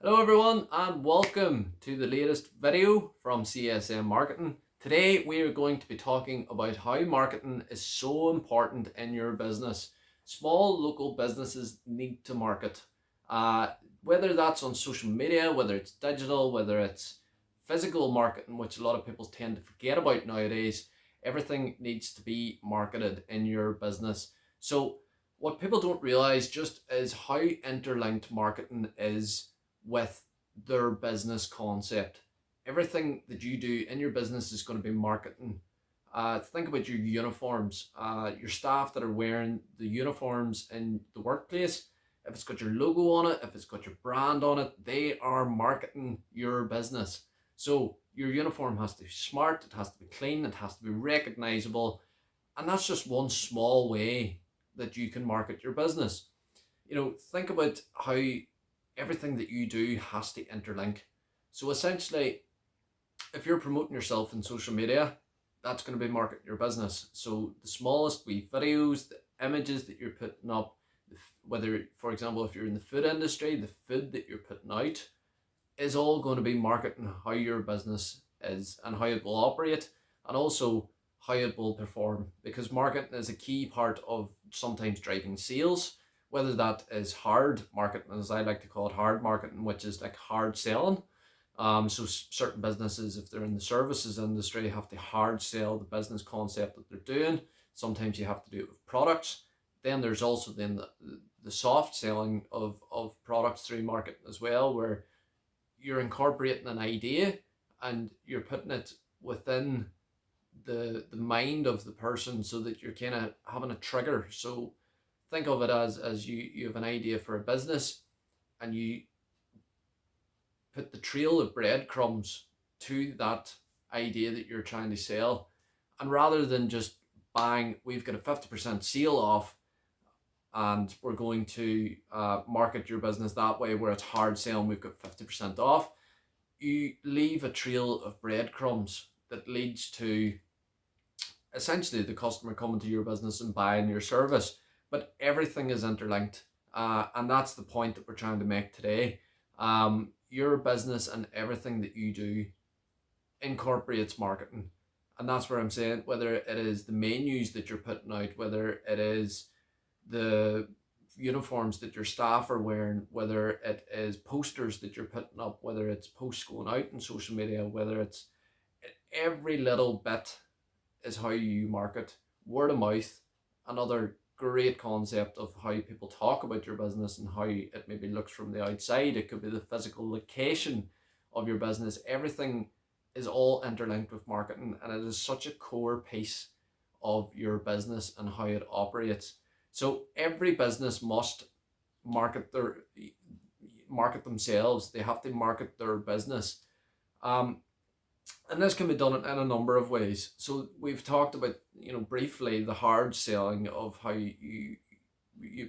Hello everyone and welcome to the latest video from CSM Marketing. Today we are going to be talking about how marketing is so important in your business. Small local businesses need to market. Whether that's on social media, whether it's digital, whether it's physical marketing, which a lot of people tend to forget about nowadays, everything needs to be marketed in your business. So what people don't realize just is how interlinked marketing is with their business concept. Everything that you do in your business is going to be marketing. Think about your uniforms, your staff that are wearing the uniforms in the workplace. If it's got your logo on it, if it's got your brand on it, they are marketing your business. So your uniform has to be smart, it has to be clean, it has to be recognizable. And that's just one small way that you can market your business. Think about how everything that you do has to interlink. So essentially, if you're promoting yourself in social media, that's going to be marketing your business. So the smallest wee videos, the images that you're putting up, whether, for example, if you're in the food industry, the food that you're putting out is all going to be marketing how your business is and how it will operate, and also how it will perform, because marketing is a key part of sometimes driving sales, whether that is hard marketing, as I like to call it, hard marketing, which is like hard selling. So certain businesses, if they're in the services industry, have to hard sell the business concept that they're doing. Sometimes you have to do it with products. Then there's also then the soft selling of products through marketing as well, where you're incorporating an idea and you're putting it within the mind of the person, so that you're kind of having a trigger. So think of it as you have an idea for a business, and you put the trail of breadcrumbs to that idea that you're trying to sell. And rather than just bang, we've got a 50% sale off and we're going to market your business that way, where it's hard selling, we've got 50% off, you leave a trail of breadcrumbs that leads to essentially the customer coming to your business and buying your service. But everything is interlinked, and that's the point that we're trying to make today. Your business and everything that you do incorporates marketing, and that's where I'm saying, whether it is the menus that you're putting out, whether it is the uniforms that your staff are wearing, whether it is posters that you're putting up, whether it's posts going out in social media, whether it's every little bit is how you market. Word of mouth, another great concept of how people talk about your business and how it maybe looks from the outside. It could be the physical location of your business. Everything is all interlinked with marketing, and it is such a core piece of your business and how it operates. So every business must market themselves. They have to market their business. And this can be done in a number of ways. So we've talked about, briefly, the hard selling of how you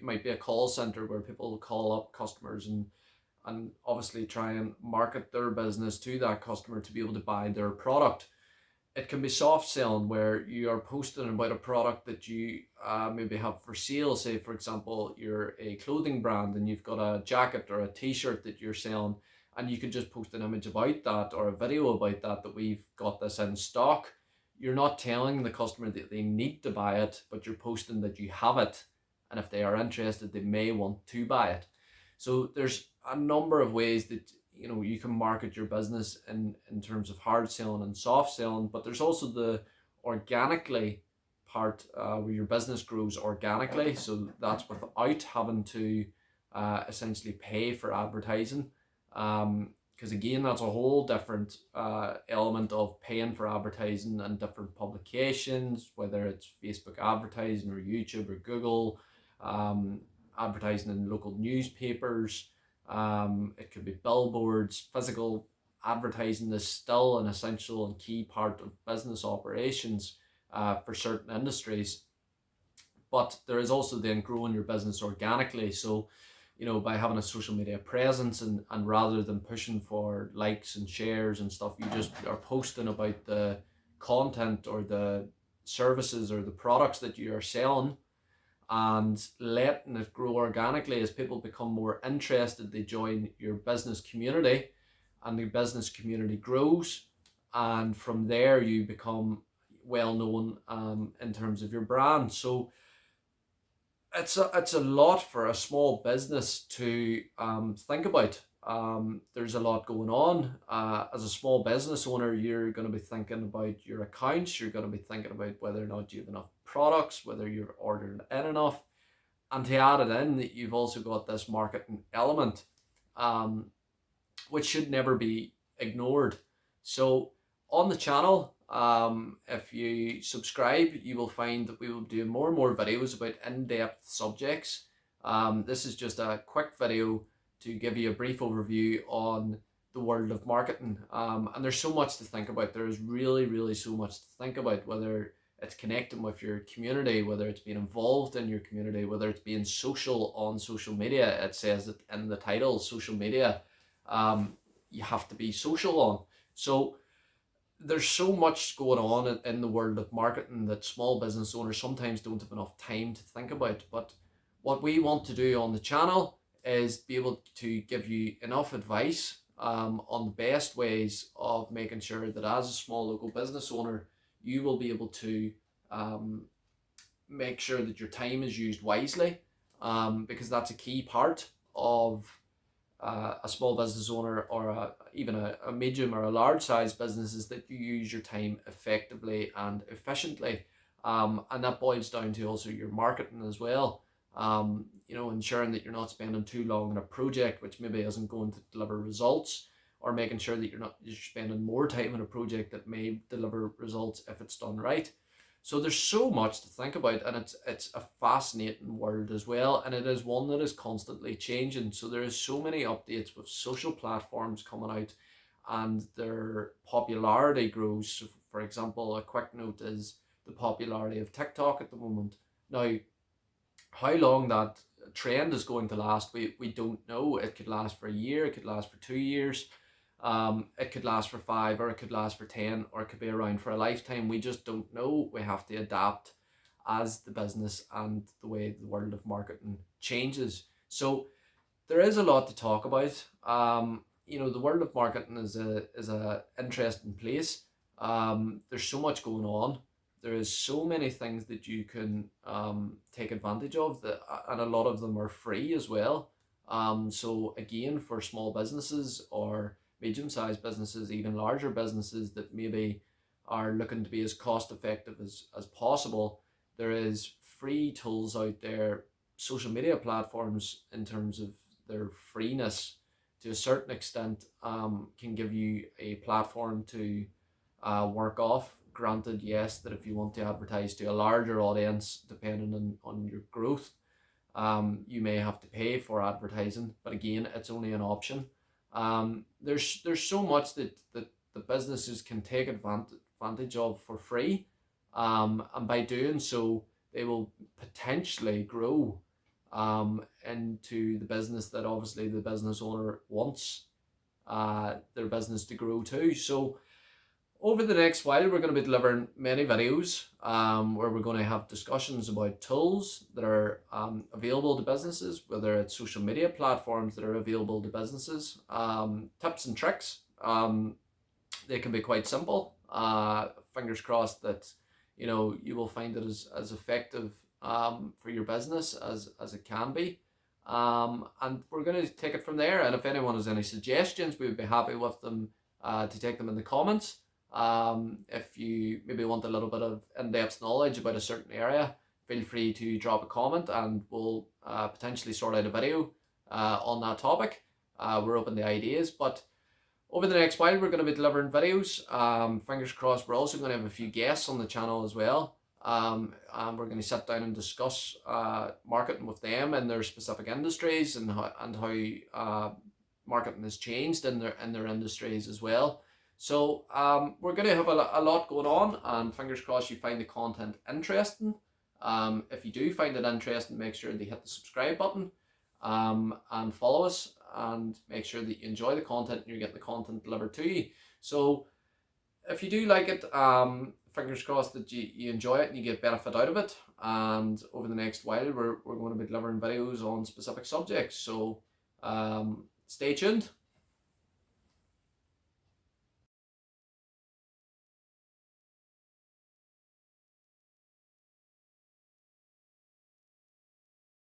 might be a call center where people call up customers and obviously try and market their business to that customer to be able to buy their product. It can be soft selling, where you are posting about a product that you maybe have for sale. Say, for example, you're a clothing brand and you've got a jacket or a t-shirt that you're selling, and you can just post an image about that or a video about that we've got this in stock. You're not telling the customer that they need to buy it, but you're posting that you have it, and if they are interested, they may want to buy it. So there's a number of ways that you can market your business in terms of hard selling and soft selling. But there's also the organically part, where your business grows organically, so that's without having to essentially pay for advertising, because again, that's a whole different element of paying for advertising and different publications, whether it's Facebook advertising or YouTube or Google, advertising in local newspapers. It could be billboards. Physical advertising is still an essential and key part of business operations for certain industries. But there is also then growing your business organically. So, by having a social media presence, and rather than pushing for likes and shares and stuff, you just are posting about the content or the services or the products that you are selling. and letting it grow organically. As people become more interested, they join your business community, and the business community grows, and from there you become well known in terms of your brand. So it's a lot for a small business to think about. There's a lot going on. As a small business owner, you're going to be thinking about your accounts. You're going to be thinking about whether or not you have enough products, whether you're ordering in enough, and to add it in, that you've also got this marketing element, um, which should never be ignored. So on the channel, if you subscribe, you will find that we will do more and more videos about in-depth subjects. This is just a quick video to give you a brief overview on the world of marketing. And there's so much to think about. There is really, really so much to think about, whether it's connecting with your community, whether it's being involved in your community, whether it's being social on social media. It says it in the title, social media. You have to be social on. So there's so much going on in the world of marketing that small business owners sometimes don't have enough time to think about. But what we want to do on the channel is be able to give you enough advice on the best ways of making sure that as a small local business owner, you will be able to make sure that your time is used wisely, because that's a key part of a small business owner, or even a medium or a large size business, is that you use your time effectively and efficiently. And that boils down to also your marketing as well. Ensuring that you're not spending too long on a project which maybe isn't going to deliver results, or making sure that you're spending more time on a project that may deliver results if it's done right. So there's so much to think about, and it's a fascinating world as well, and it is one that is constantly changing. So there is so many updates with social platforms coming out, and their popularity grows. So for example, a quick note is the popularity of TikTok at the moment. Now, how long that trend is going to last, we don't know. It could last for a year, it could last for 2 years, it could last for 5, or it could last for 10, or it could be around for a lifetime. We just don't know. We have to adapt as the business and the way the world of marketing changes. So there is a lot to talk about. The world of marketing is a interesting place. There's so much going on. There is so many things that you can take advantage of, and a lot of them are free as well. So again, for small businesses or medium-sized businesses, even larger businesses that maybe are looking to be as cost effective as possible, there is free tools out there. Social media platforms, in terms of their freeness, to a certain extent, can give you a platform to work off. Granted, yes, that if you want to advertise to a larger audience, depending on your growth, you may have to pay for advertising, but again, it's only an option. There's so much that the businesses can take advantage of for free, and by doing so, they will potentially grow into the business that obviously the business owner wants their business to grow too. So over the next while, we're going to be delivering many videos where we're going to have discussions about tools that are available to businesses, whether it's social media platforms that are available to businesses, tips and tricks. They can be quite simple. Fingers crossed that you will find it as effective for your business as it can be. And we're going to take it from there. And if anyone has any suggestions, we would be happy with them to take them in the comments. If you maybe want a little bit of in-depth knowledge about a certain area, feel free to drop a comment, and we'll potentially sort out a video on that topic. We're open to ideas, but over the next while, we're going to be delivering videos. Fingers crossed, we're also going to have a few guests on the channel as well. And we're going to sit down and discuss marketing with them in their specific industries, and how marketing has changed in their industries as well. So we're going to have a lot going on, and fingers crossed you find the content interesting. If you do find it interesting, make sure to hit the subscribe button and follow us, and make sure that you enjoy the content and you're getting the content delivered to you. So if you do like it, fingers crossed that you enjoy it and you get benefit out of it. And over the next while, we're going to be delivering videos on specific subjects. So stay tuned.